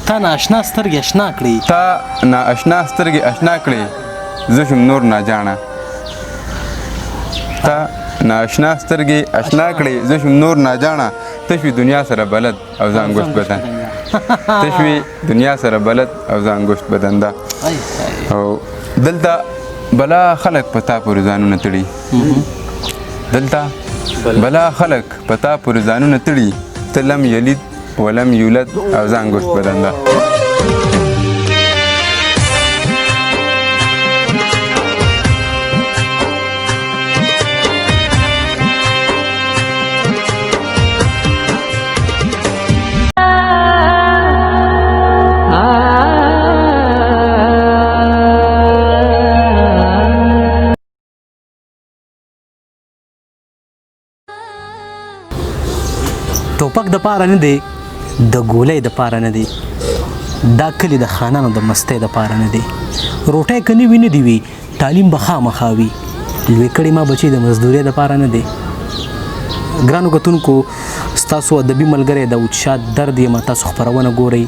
تا ناشنا سترګې اشنا کړې تا ناشنا سترګې اشنا کړې زه شم نور ناجانه تا ناشنا سترګې اشنا کړې زه شم نور ناجانه ته شوې دنیا سره بلد او زه انګوشت بدن ته شوې دنیا سره بلد او زه انګوشت بدن ده او دلته بلا خلک په تا پورې ځانونه تړي دلته بلا خلک په تا پورې ځانونه تړي ته لم یلد ولم یولد او زه انګوشت بدن ده ټوپک د پاره نه دی د ګولۍ د پاره نه دی دا کلی د خانانو د مستۍ د پاره نه دی روټۍ که نه وي نه دي وي تعلیم به خامخا وي لوی کړي ما بچي د مزدورۍ د پاره نه دی ګرانو کتونکو ستاسو ادبي ملګری د اوچشات درد یم تاسو خپرونه ګورئ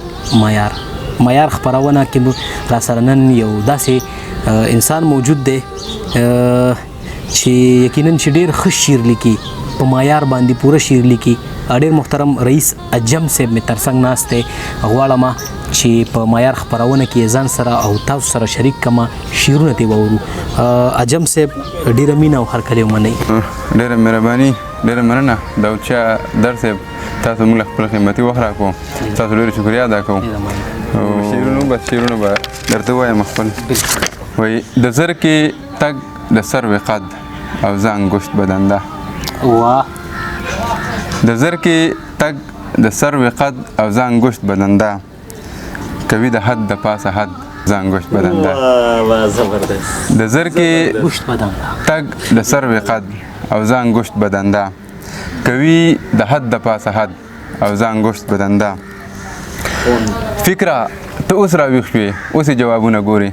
معیار خپرونه کې را سره نن یو داسې انسان موجود دی چې یقینا چې ډېر ښه شعر لیکي په معیار باندې پوره شعر لیکي ډېر محترم رئیس اجم صاحب مې تر څنګ ناست دی غواړم چې په معیار خپرونه کې ځان سره او تاسو سره شریک کما شعرونه دې واورو اجم صاحب ډېره مینه او هرکلی ومنئ ډېره مهرباني ډېره مننه د اوچا در صاحب تاسو موږ خپل قیمتي وخت راکړو تاسو ډېره شکریا ادا کوم شعرونه به درته وایم خپل وایي د زر کې تګ د سروې قد او زه انګوشت بدن ده واه د زر کې تګ د سروې قد او زه انګوشت بدن ده کوي د حد د پاسه حد زه انګوشت بدن ده د زر کې تګ د سروې قد او زه انګوشت بدن ده کوي د حد د پاسه حد او زه انګوشت بدن ده فکره ته اوس راویښ شوې اوس یې جوابونه ګورې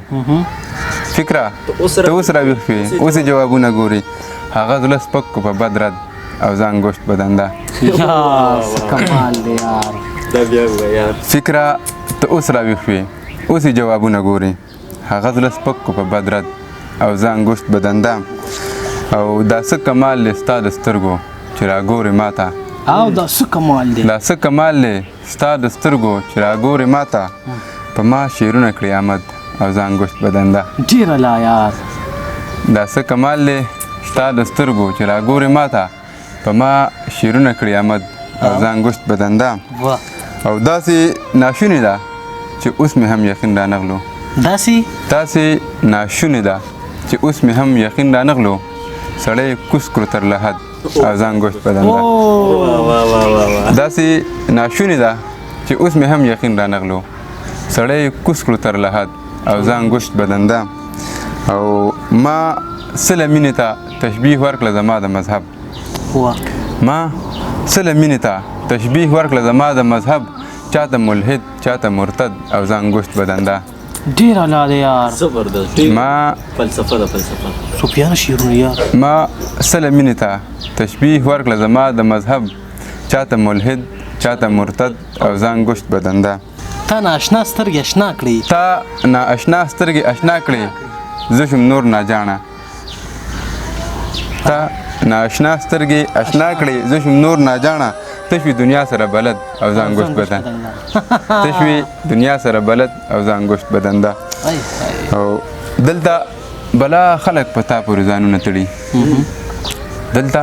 فکره ته اوس راویښ شوې اوس یې جوابونه ګورې هغه زړه سپک کو په بد رد او زه انګوشت بدن ده کمال دی یار فکره ته اوس راویښ شوې اوس یې جوابونه ګورې هغه زړه سپک کو په بد رد او زه انګوشت بدن ده او دا څه کمال دی ستا د سترګو چې راګورې ماته او دا څه کمال دی دا څه کمال دی ستا د سترګو چې راګورې ماته په ما شعرونه کړي آمد او زه انګوشت بدن ده ډېره لا یار دا څه کمال دی ستا د سترګو چې راګورې ماته په ما شعرونه کړي آمد او زه انګوشت بدن ده او داسې ناشونې ده چې اوس مې هم یقین رانغلو داسې ناشونې ده چې اوس مې هم یقین رانغلو سړی کوس کړو تر لحد او زه انګوشت بدن ده داسې ناشونې ده چې اوس مې هم یقین رانغلو سړی کوس کړو تر لحد او زه انګوشت بدن ده او ما سله مینې ته تشبیه ورکړه زما د مذهب ما سله مینې ته تشبیه ورکړه زما د مذهب چاته ملحد چاته مرتد او زه انګوشت بدن ده ډېره لا دی یار ما فلسفه ده فلسفه صوفیانه شعرونه یار ما سله مینې ته تشبیه ورکړه زما د مذهب چاته ملحد چاته مرتد او زه انګوشت بدن ده تا ناشنا سترګې اشنا کړې تا ناشنا سترګې اشنا کړې زه شم نور ناجانه تا ناشنا سترګې اشنا کړې زه شم نور ناجانه ته شوې دنیا سره بلد او زه انګوشت بدن ته شوې دنیا سره بلد او زه انګوشت بدن ده او دلته بلا خلک په تا پورې ځانونه تړي دلته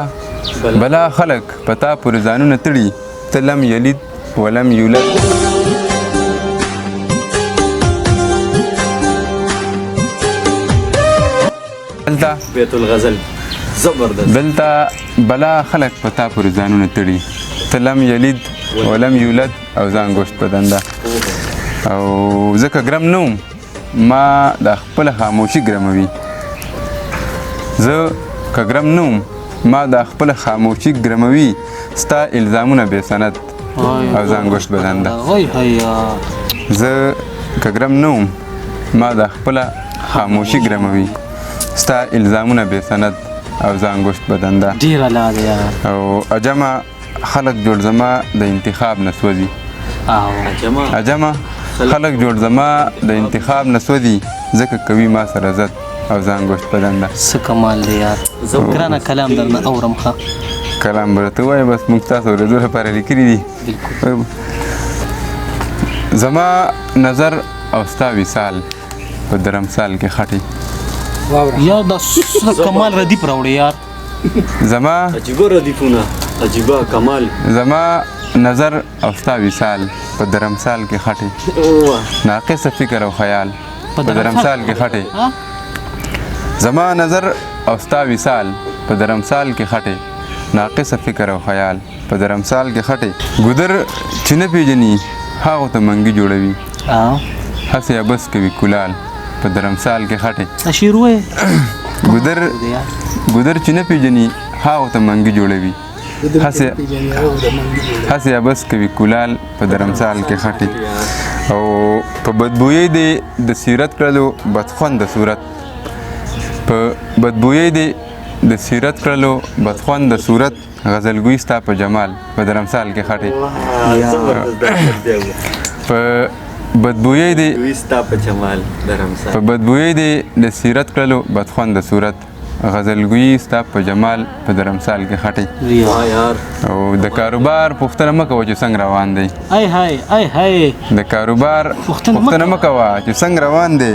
بلا خلک په تا پورې ځانونه تړي ته لم یلد ولم یولد دلته بیت الغزل زبردست دلته بلا خلک په تا پورې ځانونه تړي ته لم یلد ولم یولد او زه انګوشت بدن ده او ځکه ګرم نه وم ما د خپله خاموشي ګرموي زه که ګرم نه وم ما د خپله خاموشي ګرموي ستا الزامونه بې سند او زه انګوشت بدن ده زه که ګرم نه وم ما د خپله خاموشي ګرموي ستا الزامونه بې سند او زه انګوشت بدن ده ډېره لا ده او عجمه خلک جوړ زما د انتخاب نه سوځي عجمه خلک جوړ زما د انتخاب نه سودي ځکه کوي ما سره زد او ځانګوشت په دنده څه کمال دی یار ګرانه کلام درنه اورم ښه کلام به ته وایې بس موږ تاسو اورېدو لپاره لیکلي دي زما نظر او ستا وصال په درمسال کې خټې یار دا څه کمال ردیف راوړی یار زما عجیبه ردیفونه عجیبه کمال زما نظر او ستا وصال په درمسال کې خټې اوه ناقص فکر او خیال په درمسال کې خټې زما نظر او ستا وصال په درمسال کې خټې ناقص فکر او خیال په درمسال کې خټې ګودر چې نه پیژني هغو ته منګي جوړوي هسې عبس کوي کلال په درمسال کې خټې دا شعر وایې ګودر چې نه پیژني هغو ته منګي جوړوي هسې عبس کوي کلال په درمسال کې خټې او په بدبویۍ دې د سیرت کړلو بدخوند صورت په بدبویۍ دې د سیرت کړلو بدخوند صورت غزلګوی ستا په جمال په درمسال کې خټې په بدبویۍ دې ستا په جمال درمسال په بدبویۍ دې د سیرت کړلو بدخوند صورت غزلګوی ستا په جمال په درمسال کې خټې یار او د کاروبار پوښتنه مه کوه چې څنګه روان دی ای هاي ای هاي د کاروبار پوښتنه مه کوه چې څنګه روان دی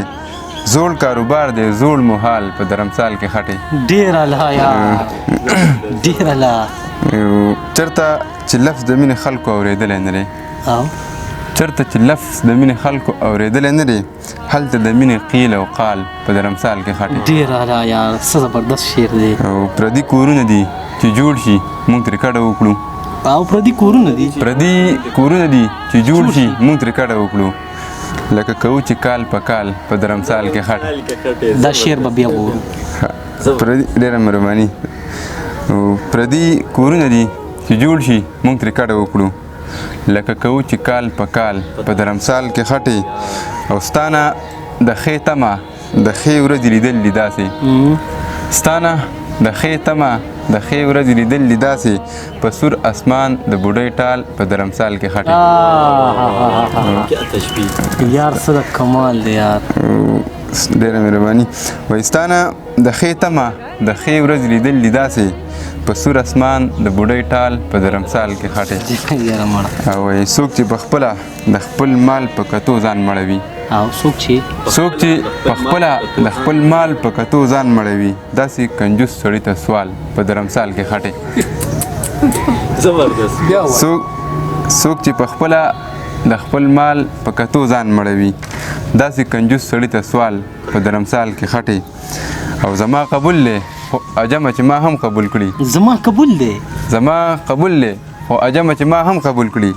زوړ کاروبار دی زوړ محال په درمسال کې خټې ډېر الله یار ډېر الله چېرته چې لفظ د مینې خلکو اورېدلی نه دی او چېرته چې لفظ د مینې خلکو اورېدلی نه دی هلته د مینې قیل او قال په درمسال کې خټې ډېر الله یار څه زبردست شعر دی او پردي کورونه دي چې جوړ شي موږ ترې کډه وکړو او پردي کورونه دي پردي کورونه دي چې جوړ شي موږ ترې کډه وکړو لکه کوو چې کال په کال په درمسال کې خټې دا شعر به بیا وورو ډېره مهرباني پردي کورونه دي چې جوړ شي موږ ترې کډه وکړو لکه کوو چې کال په کال په درمسال کې خټې او ستانه د ښې تمه د ښې ورځې لیدل دي داسې ستانه د ښې تمه د ښې ورځې لیدل دي داسې په سور اسمان د بوډۍ ټال په درمسال کې خټې یار څه د کمال دی یار ډېره مهرباني وایي ستانه د ښې تمه د ښې ورځې لیدل دي داسې په سور اسمان د بوډۍ ټال په درمسال کې خټې او وایي څوک چې پخپله د خپل مال په کتو ځان مړوي او څوک چې پخپله د خپل مال په کتو ځان مړوي داسې کنجوس سړي ته سوال په درمسال کې خټې زبردست څوک چې پخپله د خپل مال په کتو ځان مړوي داسې کنجوس سړي ته سوال په درمسال کې خټې او زما قبول دی خو عجمه چې ما هم قبول کړي زما قبول دی خو عجمه چې ما هم قبول کړي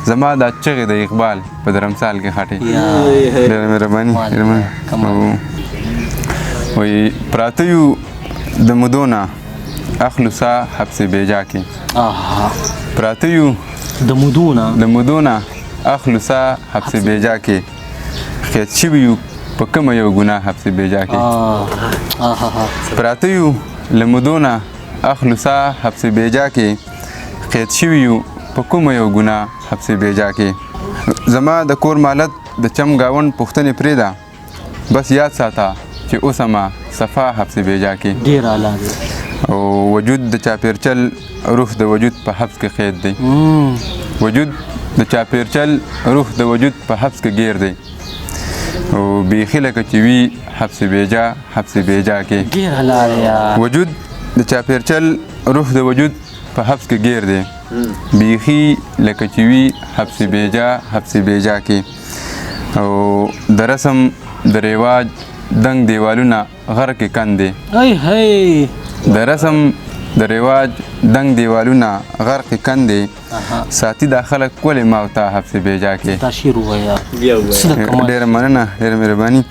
زما دا چغې د اقبال په درمسال کې خټې ډېره مهرباني وایي پراته یو د مودو نه اخلو سا حبس بیجا کې پراته یو د مودو نه اخلو سا حبس بیجا کې خیت شوي یو په کومه یو ګناه حبس بیجا کې پراته یو له مودو نه اخلو سا حبس بیجا کې قید شوي یو په کومه یو ګناه حبس بیجا کې زما د کور مالت د چم گاوند پوښتنې پرېږده بس یاد ساته چې اوس ما صفا حبس بیجا کې ډېر اعلی دی او وجود د چاپیرچل روح د وجود په حبس کې قید دی وجود د چاپیرچل روح د وجود په حبس کې گیر دی او بیخي لکه چې وي حبس بیجا کې ډېر اعلی دی وجود د چاپیرچل روح د وجود په حبس کې گیر دی بیخي لکه چې وي حبس بیجا کې او د رسم د رواج دنګ دیوالونه غر کې کندې ای هی د رسم د رواج دنګ دیوالونه غر کې کندې ساتي دا خلک ولې ما ورته حبس بیجا کې دا شعر ووایه ډېره مننه ډېره مهرباني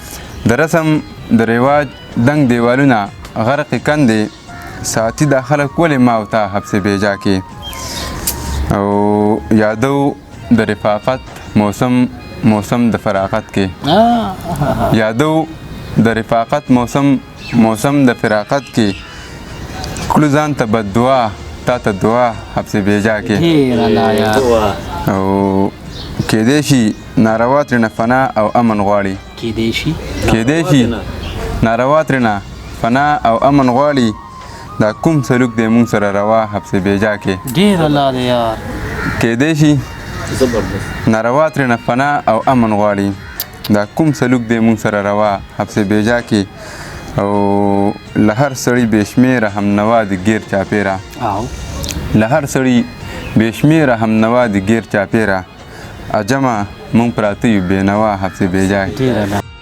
د رسم د رواج دنګ دیوالونه غر کې کندې ساتي دا خلک ولې ما ورته حبس بیجا کې او یادو د رفاقت موسم د فراقت کې یادو د رفاقت موسم د فراقت کې کړو ځان ته بد دعا تا ته دعا حبس بیجا کې او کېدای شي ناروا ترېنه فنا او امن غواړي کېدای شي کېدای شي ناروا ترېنه فنا او امن غواړي دا کوم سلوک دی مونږ سره روا حبس بیجا کې ډېره لاره یار کېدای شي زبردست ناروا ترېنه فنا او امن غواړي دا کوم سلوک دی مونږ سره روا حبس بیجا کې او له هر سړي بې شمېره همنوا د ګیر چاپېره او له هر سړي بې شمېره همنوا د ګیر چاپېره عجمه مونږ پراته یو بېنوا حبس بیجا کې ډېره لاره